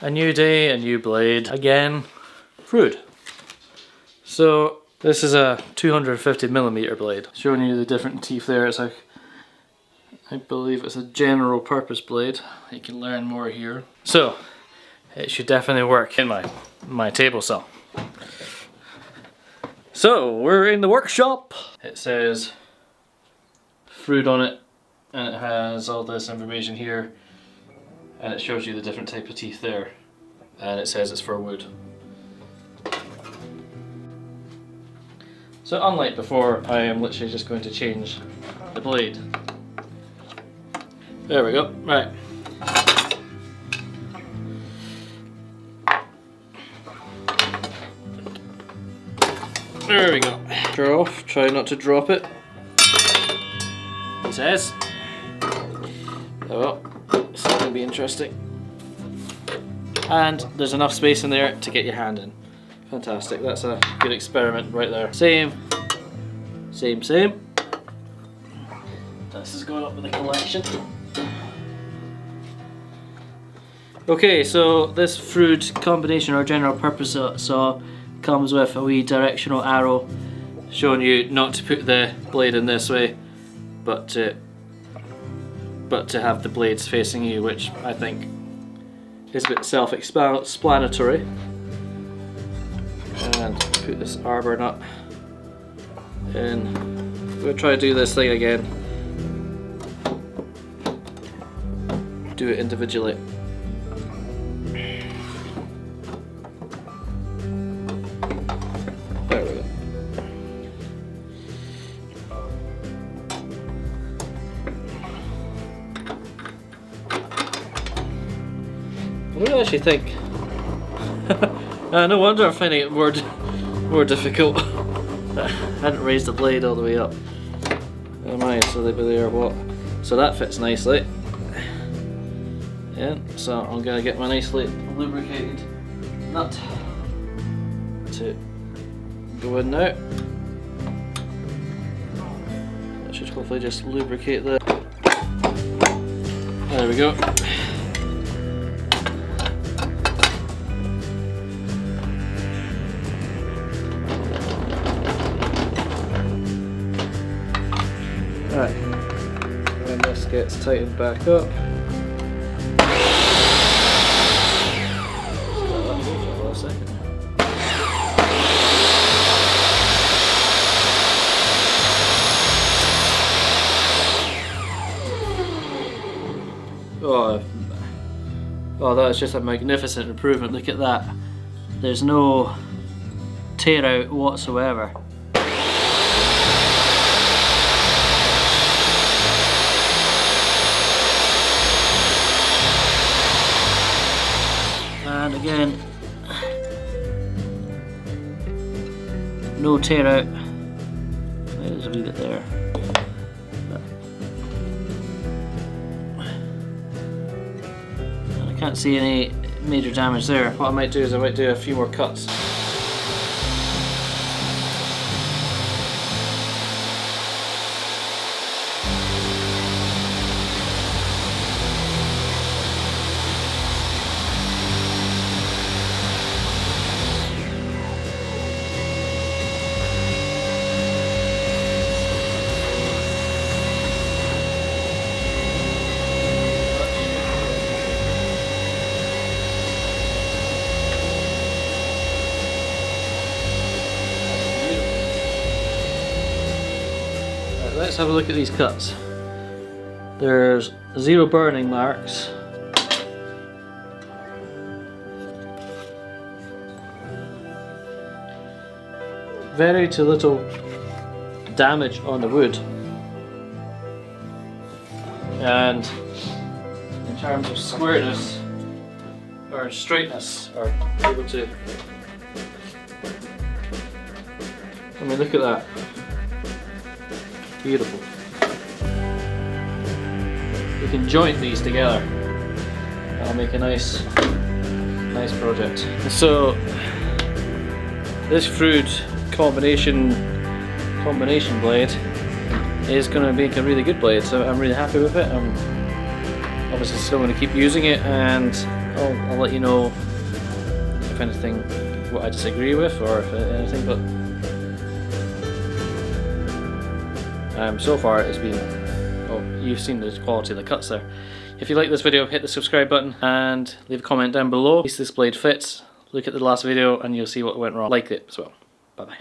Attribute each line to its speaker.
Speaker 1: A new day, a new blade. Again, Freud. So this is a 250mm blade. Showing you the different teeth there. It's like, I believe it's a general purpose blade. You can learn more here. So it should definitely work in my table saw. So we're in the workshop. It says Freud on it, and it has all this information here, and it shows you the different type of teeth there, and it says it's for wood. So unlike before, I am literally just going to change the blade. There we go, right. There we go. Draw off, try not to drop it. It says. Oh well, it's not going to be interesting. And there's enough space in there to get your hand in. Fantastic, that's a good experiment right there. Same. This is going up with the collection. Okay, so this Freud combination or general purpose saw comes with a wee directional arrow showing you not to put the blade in this way, but to have the blades facing you, which I think is a bit self-explanatory. And put this arbor nut in. We'll try to do this thing again. Do it individually. There we go. What do you actually think? No wonder I'm finding it more difficult. I hadn't raised the blade all the way up. Oh my, so they'd be there what? So that fits nicely. Yeah, so I'm gonna get my nicely lubricated nut to go in now. That should hopefully just lubricate the. There we go. Right, when this gets tightened back up. Oh, that's just a magnificent improvement. Look at that. There's no tear out whatsoever. And again, no tear out. There's a wee bit there. And I can't see any major damage there. What I might do is I might do a few more cuts. Let's have a look at these cuts. There's 0 burning marks. Very too little damage on the wood. And in terms of squareness or straightness, are able to. I mean, look at that. Beautiful. We can joint these together. That'll make a nice project. So this Freud combination blade is going to make a really good blade. So I'm really happy with it. I'm obviously still going to keep using it, and I'll let you know if anything, what I disagree with, or if anything, but so far it's been, oh, you've seen the quality of the cuts there. If you like this video, hit the subscribe button and leave a comment down below. If this blade fits, look at the last video and you'll see what went wrong. Like it as well. Bye bye.